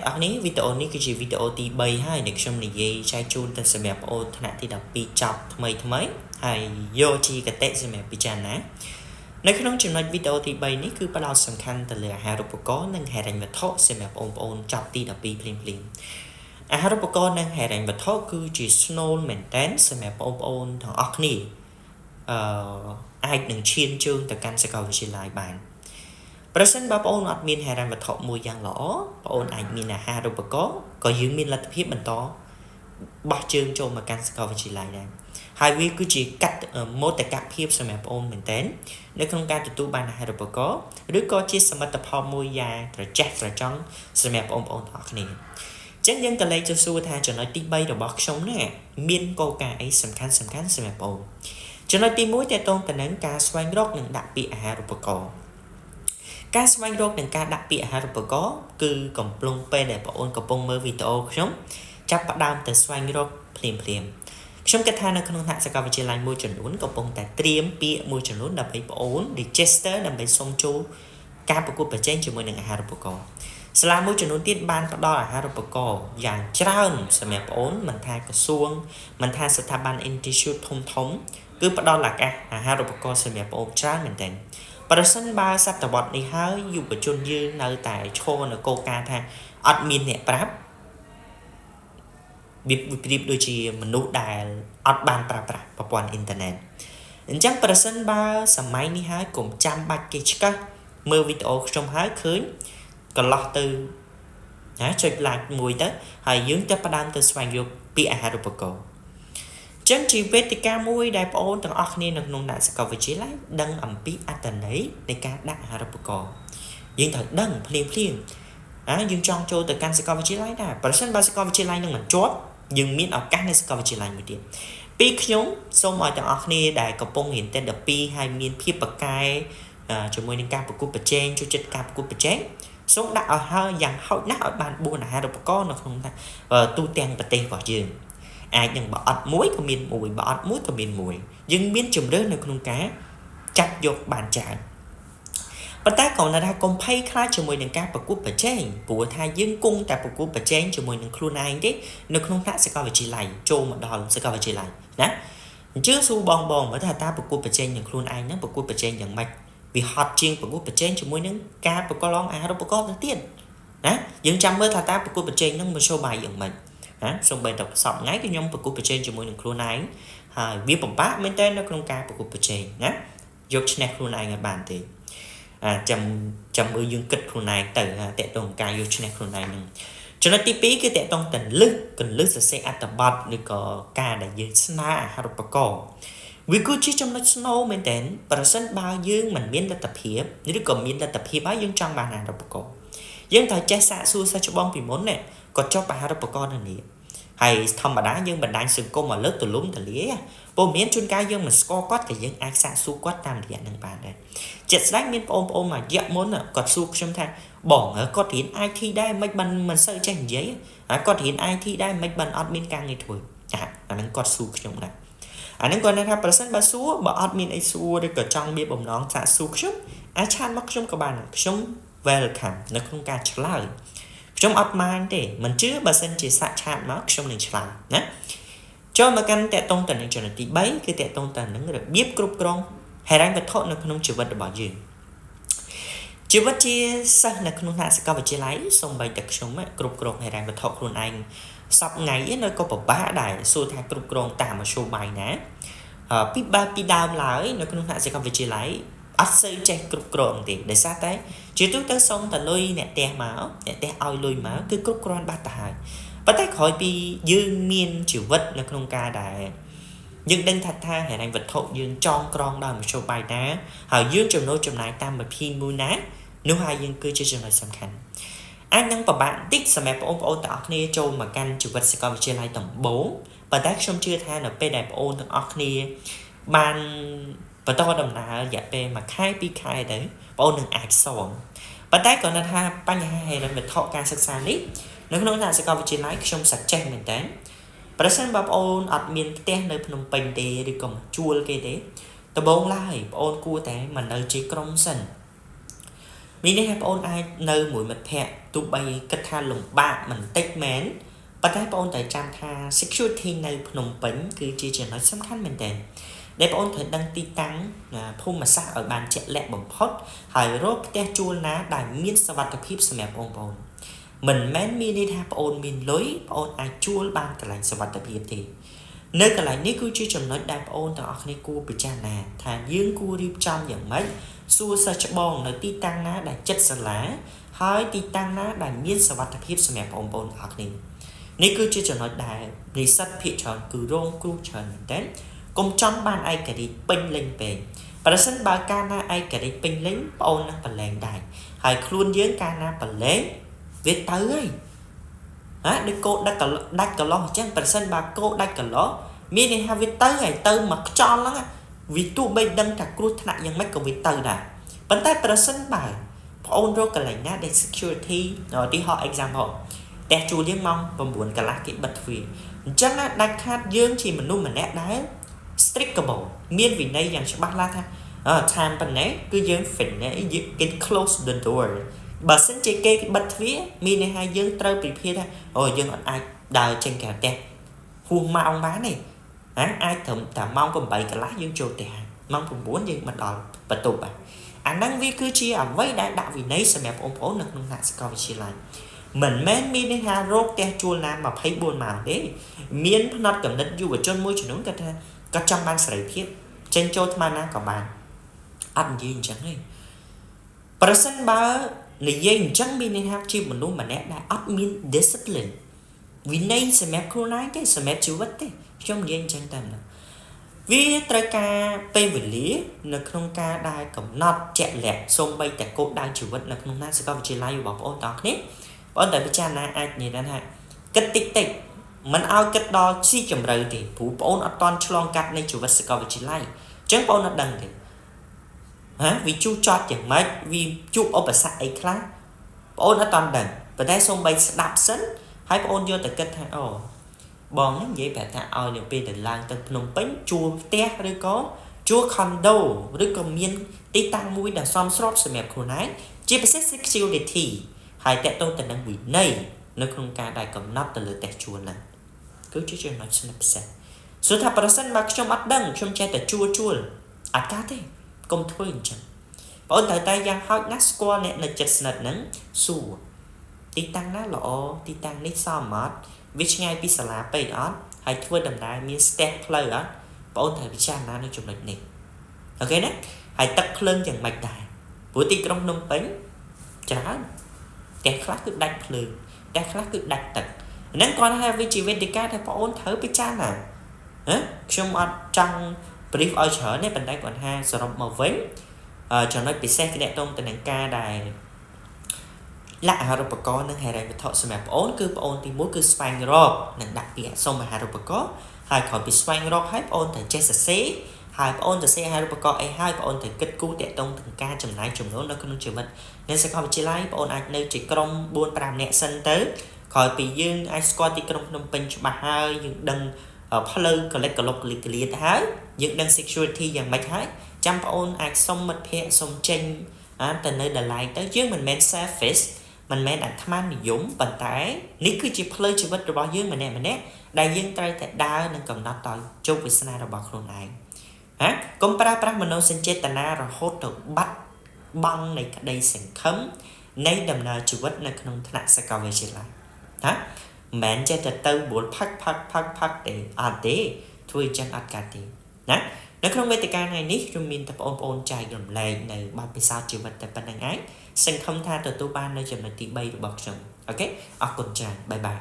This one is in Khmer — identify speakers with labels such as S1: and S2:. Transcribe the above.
S1: អរនេះវីដេអូនេះគឺជាវីដេអូទី3ហើយដែលខ្ញុំនិយាយចែកជូនទៅសម្រាប់បងប្អូនថ្នាក់ទី12ចប់ថ្មីហើយយកជាកតិសម្រាប់ពិចារណានៅក្នុងចំណុចវីដេអូទី3នេះគឺផ្ដោតសំខាន់ទៅលើអាហារូបករណ៍និងហិរញ្ញវត្ថុសម្រាប់បងប្អូនចប់ទី12ភ្លាមអាហារូបករណ៍និងហិរញ្ញវត្ថុគឺជាស្នូលមែនតែនសម្រាប់បងប្អូនទាំងអស់គ្នាអាចនឹងឈានជើងទៅកាន់សាកលវិទ្យាល័យបានប្រសិនបើបងប្អូនអត់មានហិរញ្ញវត្ថុមួយយ៉ាងល្អបងប្អូនអាចមានអាហារូបករណ៍ក៏យើងមានលទ្ធភាពបន្តបោះជើងចូលមកកាន់សាកលវិទ្យាល័យដែរហើយវាគឺជាកាត់មោទកភាពសម្រាប់បងប្អូនមែនទែននៅក្នុងការទទួលបានអាហារូបករណ៍ឬក៏ជាសមិទ្ធផលមួយយ៉ាងត្រចះត្រចង់សម្រាប់បងប្អូនទាំងអស់គ្នាចឹងយើងក៏លេខទៅសួរថាចំណុចទី3របស់ខ្ញុំនេះមានគោលការណ៍អីសំខាន់សម្រាប់បងប្អូនចំណុចទី1តកតងទៅនឹងការស្វែងរកនិងដាក់ពាក្យអាហារូបករណ៍ការស្វែងរកនិងការដាក់ពាក្យអាហារូបករណ៍គឺកំពុងពេលដែលបងប្អូនកំពុងមើលវីដេអូខ្ញុំចាប់ផ្ដើមទៅស្វែងរកភ្លាមខ្ញុំគិតថានៅក្នុងថ្នាក់សាកលវិទ្យាល័យមួយចំនួនកំពុងតែត្រៀមពាក្យមួយចំនួនដើម្បីបងប្អូន register ដើម្បីសុំចូលការប្រកួតប្រជែងជាមួយនឹងអាហារូបករណ៍សាលាមួយចំនួនទៀតបានផ្ដល់អាហារូបករណ៍យ៉ាងច្រើនសម្រាប់បងប្អូនមិនថាក្រសួងមិនថាស្ថាប័ន institute ធំគឺផ្ដល់ឱកាសអាហារូបករណ៍សម្រាប់បងប្អូនច្រើនមែនទែនប្រសិនបើសតវត្សនេះហើយយុវជនយើងនៅតែឈរនៅគោលការណ៍ថាអត់មានអ្នកប្រាប់វាប្រៀបដូចជាមនុស្សដែលអត់បានប្រើប្រាស់ប្រព័ន្ធអ៊ីនធឺណិតអញ្ចឹងប្រសិនបើសម័យនេះហើយកុំចាំបាច់គេឆ្កឹះមើលវីដេអូខ្ញុំហើយឃើញកន្លោះទៅចុច like មួយទៅហើយយើងទៅផ្ដើមទៅស្វែងរកពាក្យអាហារូបករណ៍ចឹងជាវេទិកាមួយដែលបងប្អូនទាំងអស់គ្នានៅក្នុងសាកលវិទ្យាល័យដឹងអំពីអត្ថន័យនៃការដាក់អាហារូបករណ៍យើងត្រូវដឹងភ្លាមយើងចង់ចូលទៅកាន់សាកលវិទ្យាល័យដែរប្រសិនបើសាកលវិទ្យាល័យនឹងមិនជាប់យើងមានឱកាសនៅសាកលវិទ្យាល័យមួយទៀតពីខ្ញុំសូមឲ្យទាំងអស់គ្នាដែលកំពុងរៀនទិន12ហើយមានភាពប្រកែជាមួយនឹងការប្រកួតប្រជែងចូលចិត្តការប្រកួតប្រជែងសូមដាក់ឲ្យហើយយ៉ាងហោចណាស់ឲ្យបាន4អាហារូបករណ៍នៅក្នុងទូទាំងប្រទេសរបស់យើងអាចនឹងបើអត់មួយក៏មានមួយបើអត់មួយក៏មានមួយយើងមានជំរឿននៅក្នុងការចាត់យកបានច្រើនប៉ុន្តែក៏នៅថាកុំភ័យខ្លាចជាមួយនឹងការប្រកួតប្រជែងព្រោះថាយើងគង់តែប្រកួតប្រជែងជាមួយនឹងខ្លួនឯងទេនៅក្នុងថ្នាក់សាកលវិទ្យាល័យចូលមកដល់សាកលវិទ្យាល័យណាអញ្ចឹងសួរបងមើលថាតើប្រកួតប្រជែងនឹងខ្លួនឯងហ្នឹងប្រកួតប្រជែងយ៉ាងម៉េចវាហត់ជាងប្រកួតប្រជែងជាមួយនឹងការប្រកល់អាហារូបករណ៍ទៅទៀតណាយើងចាំមើលថាតើប្រកួតប្រជែងហ្នឹងមធ្យោបាយយ៉ាងម៉េចសូម្បីតែសប្តាហ៍ថ្ងៃគឺខ្ញុំប្រកួតប្រជែងជាមួយនឹងខ្លួនឯងហើយវាពិបាកមែនតើនៅក្នុងការប្រកួតប្រជែងណាយកឈ្នះខ្លួនឯងឲ្យបានទេចាំមើលយើងគិតខ្លួនឯងទៅតេតងការយកឈ្នះខ្លួនឯងនឹងចំណុចទី2គឺតេតងតកលឹះសរសេរអត្ថបទឬក៏ការដែលយើងស្នើអាហារូបករណ៍វាគឺជាចំណុចស្នូលមែនតើប្រសិនបើយើងមិនមានលទ្ធភាពឬក៏មានលទ្ធភាពហើយយើងចង់បានអាហារូបករណ៍យើងត្រូវចេះសាកសួរសិស្សច្បងពីមុនណាគាត់ចប់អាហារូបករណ៍នៅនេះហើយធម្មតាយើងបណ្ដាញសង្គមមកលើកទលំទលាយព្រោះមានជួនកាលយើងមិនស្គាល់គាត់ក៏យើងអាចសាកសួរគាត់តាមរយៈនឹងបានដែរចិត្តស្ដេចមានបងប្អូនមួយរយៈមុនគាត់សួរខ្ញុំថាបងគាត់រៀន IT ដែរមិនបានមិនសូវចេះនិយាយគាត់រៀន IT ដែរមិនបានអត់មានការងារធ្វើអាហ្នឹងគាត់សួរខ្ញុំដែរអាហ្នឹងគាត់ថាប្រសិនបើសួរបើអត់មានអីសួរឬក៏ចង់មានបំណងសាកសួរខ្ញុំអាចឆាតមកខ្ញុំក៏បានខ្ញុំ welcome នៅក្នុងការឆ្លើយខ្ញុំអត់បានទេមិនជឿបើសិនជាសាក់ឆាតមកខ្ញុំនឹងឆ្លើយណាចូលមកកាន់តេតងតនឹងចំណុចទី3គឺតេតងតនឹងរបៀបគ្រប់គ្រងហិរញ្ញវត្ថុនៅក្នុងជីវិតរបស់យើងជីវិតជាសិស្សនៅក្នុងថ្នាក់សាកលវិទ្យាល័យសូម្បីតែខ្ញុំគ្រប់គ្រងហិរញ្ញវត្ថុខ្លួនឯងសប្ថ្ងៃនៅក៏ពិបាកដែរសួរថាគ្រប់គ្រងតាមមធ្យោបាយណាពីដើមឡើយនៅក្នុងថ្នាក់សាកលវិទ្យាល័យអត់សូវចេះគ្រប់គ្រងទេដោយសារតែជាទូទៅសុំតែលុយអ្នកផ្ទះមកអ្នកផ្ទះឲ្យលុយមកគឺគ្រប់គ្រាន់បាត់ទៅហើយប៉ុន្តែក្រោយពីយើងមានជីវិតនៅក្នុងការដែលយើងដឹងថាហិរញ្ញវត្ថុយើងចងក្រងដោយមធ្យោបាយណាហើយយើងចំណូលចំណាយតាមវិធីមួយណានោះហើយយើងគឺជាចំណុចសំខាន់អាចនឹងពិបាកតិចសម្រាប់បងប្អូនទាំងអស់គ្នាចូលមកកាន់ជីវិតសាកលវិទ្យាល័យដំបូងប៉ុន្តែខ្ញុំជឿថានៅពេលដែលបងប្អូនទាំងអស់គ្នាបានបន្តដំណើររយៈពេល1ខែ2ខែទៅបងប្អូននឹងអាចសងប៉ុន្តែក៏នៅថាបញ្ហាហិរញ្ញវត្ថុការសិក្សានេះនៅក្នុងសាកលវិទ្យាល័យខ្ញុំសាក់ចេះមែនតើប្រសិនបើបងប្អូនអត់មានផ្ទះនៅភ្នំពេញទេឬក៏ជួលគេទេដំបូងឡើយបងប្អូនគួរតែមកនៅជាក្រុមសិន មាននេះបងអាចនៅមួយមិត្តភ័ក្តិទោះបីគិតថាលំបាកមិនតិចមែនប៉ុន្តែបងត្រូវចាំថា security នៅភ្នំពេញគឺជាចំណុចសំខាន់មែនទែនដែលបងត្រូវដឹងទីតាំងភូមិសាស្ត្រឲ្យបានជាក់លាក់បំផុតហើយរកផ្ទះជួលណាដែលមានសុវត្ថិភាពសម្រាប់បងប្អូនមិនមែនមានន័យថាបងមានលុយបងអាចជួលបានកន្លែងសុវត្ថិភាពទេនៅកន្លែងនេះគឺជាចំណុចដែលបងទាំងអស់គ្នាគួរពិចារណាថាយើងគួររៀបចំយ៉ាងម៉េចសួរសិស្សច្បងនៅទីតាំងណាដែលចិត្តសាលាហើយទីតាំងណាដែលមានសុវត្ថិភាពសម្រាប់បងប្អូនទាំងអស់គ្នានេះគឺជាចំណុចដែលនិស្សិតភាគច្រើនគឺរងគ្រោះច្រើនមែនទែនកុំចង់បានឯករាជ្យពេញលេញពេកប្រសិនបើកាលណាឯករាជ្យពេញលេញបងនឹងប្រឡែងដែរហើយខ្លួនយើងកាលណាប្រឡែងវាទៅហើយដូចគោដាច់កន្លោះអញ្ចឹងប្រសិនបើគោដាច់កន្លោះមានន័យថាវាទៅហើយទៅមកខ្យល់ហ្នឹងវាទោះបីដឹងថាគ្រោះថ្នាក់យ៉ាងម៉េចក៏វាទៅដែរប៉ុន្តែប្រសិនបើបងអូនរកកន្លែងណាដែល security ទីហោ example ផ្ទះជួលយើងម៉ោង9 កន្លះគេបិទទ្វារអញ្ចឹងដាច់ខាតយើងជាមនុស្សម្នាក់ដែល strictable មានវិន័យយ៉ាងច្បាស់ឡាស់ថាtime ប៉ុណ្ណេះគឺយើង finish គេ close the door បើសិនជាគេបិទទ្វារមានន័យថាយើងត្រូវពិភាក្សាថាយើងអត់អាចដើរចេញក្រៅផ្ទះហួសម៉ោងបានទេអាចត្រឹមតែម៉ោង 8 កន្លះយើងចូលផ្ទះម៉ោង 9 យើងមកដល់បន្ទប់អាហ្នឹងវាគឺជាអ្វីដែលដាក់វិន័យសម្រាប់បងប្អូននៅក្នុងសាកលវិទ្យាល័យមិនមែនមានន័យថារកផ្ទះជួលណា24ម៉ោងទេមានផ្នត់កំណត់យុវជនមួយចំនួនគាត់ថាគាត់ចង់បានសេរីភាពចេញចូលថ្មណាក៏បានអត់និយាយអញ្ចឹងទេប្រសិនបើនិយាយអញ្ចឹងមានន័យថាជាមនុស្សម្នាក់ដែលអត់មាន discipline វិន័យសម្រាប់ខ្លួនឯងទេសម្រាប់ជីវិតទេខ្ញុំនិយាយអញ្ចឹងតែម្ដងវាត្រូវការពេលវេលានៅក្នុងការដែលកំណត់ជាក់លាក់សូម្បីតែគោលដៅជីវិតនៅក្នុងសាកលវិទ្យាល័យរបស់បងប្អូនទាំងគ្នាបងតែពិចារណាអាចនិយាយថាគិតតិចមិនឲ្យគិតដល់ស៊ីជម្រៅទេព្រោះបងប្អូនអត់តន់ឆ្លងកាត់នៃជីវិតសាកលវិទ្យាល័យអញ្ចឹងបងប្អូនអត់ដឹងទេវាជួសចត់យ៉ាងម៉េចវាជួបឧបសគ្គអីខ្លះបងប្អូនអត់តន់ដឹងប៉ុន្តែសូម្បីស្ដាប់សិនហើយបងប្អូនយកទៅគិតថាបងនិយាយប្រាប់ថាឲ្យនៅពេលទៅឡើងទៅភ្នំពេញជួលផ្ទះឬក៏ជួល condo ឬក៏មានទីតាំងមួយដែលសមស្របសម្រាប់ខ្លួនឯងជាពិសេស security ហើយតកតទៅនឹងវិន័យនៅក្នុងការដែលកំណត់ទៅលើផ្ទះជួលហ្នឹងគឺជាចំណុចស្និទ្ធពិសេសព្រោះថាប្រសិនបើខ្ញុំអត់ដឹងខ្ញុំចេះតែជួលអត់កាទេកុំធ្វើអញ្ចឹងបងត្រូវតែយ៉ាងហោចណាស់ស្គាល់អ្នកនៅចិត្តស្និទ្ធហ្នឹងសួរទីតាំងណាល្អទីតាំងនេះសមអត់វាឆ្ងាយពីសាលាពេកអត់ហើយធ្វើដំណើរមានស្ទះផ្លូវអត់បងត្រូវពិចារណានៅចំណុចនេះអូខេណាហើយទឹកភ្លើងយ៉ាងម៉េចដែរព្រោះទីក្រុងភ្នំពេញច្រើនផ្ទះខ្លះគឺដាច់ភ្លើងផ្ទះខ្លះគឺដាច់ទឹកហ្នឹងគាត់ថាវាជាវេទិកាដែលបងអូនត្រូវពិចារណាខ្ញុំអត់ចង់ brief ឲ្យច្រើនទេប៉ុន្តែគាត់ថាសរុបមកវិញចំណុចពិសេសគឺតកតងទៅនឹងការដែលលក្ខអាហារូបករណ៍និងហិរញ្ញវត្ថុសម្រាប់បងអូនគឺបងអូនទី1គឺស្វែងរកនិងដាក់ពាក្យសុំអាហារូបករណ៍ហើយក្រោយពីស្វែងរកហើយបងអូនត្រូវចេះសរសេរហើយបងអូនសរសេរអាហារូបករណ៍អីហើយបងអូនត្រូវគិតគូរតកតងនឹងការចំណាយចំនួននៅក្នុងជីវិតនៅសាកលវិទ្យាល័យបងអូនអាចនៅជាក្រុម 4-5 នាក់សិនទៅក្រោយពីយើងអាចស្គាល់ទីក្រុងភ្នំពេញច្បាស់ហើយយើងដឹងផ្លូវកលិចកលុកកលិចកលៀតហើយយើងដឹង security យ៉ាងម៉េចហើយចាំបងអូនអាចសុំមិត្តភ័ក្តិសុំចេញទៅនៅដល់ឡែកទៅយើងមិនមែន selfish មិនមែនអាត្មានិយមប៉ុន្តែនេះគឺជាផ្លូវជីវិតរបស់យើងម្នាក់ដែលយើងត្រូវតែដើរនិងកំណត់ដោយជោគវាសនារបស់ខ្លួនឯងកុំប្រើប្រាស់មនោសញ្ចេតនារហូតទៅបាត់បង់នៃក្តីសង្ឃឹមនៃដំណើរជីវិតនៅក្នុងថ្នាក់សាកលវិទ្យាល័យមិនមែនចេះតែទៅបួលផឹកទេអត់ទេធ្វើអញ្ចឹងអត់កើតទេណានៅក្នុងវេទិកាថ្ងៃនេះខ្ញុំមានតែបងប្អូនចែករំលែកនៅបទពិសោធន៍ជីវិតតែប៉ុណ្្នឹងឯងសង្ឃឹមថាទទួលបាននៅចំណុចទី3របស់ខ្ញុំអូខេអរគុណច្រើនបាយបាយ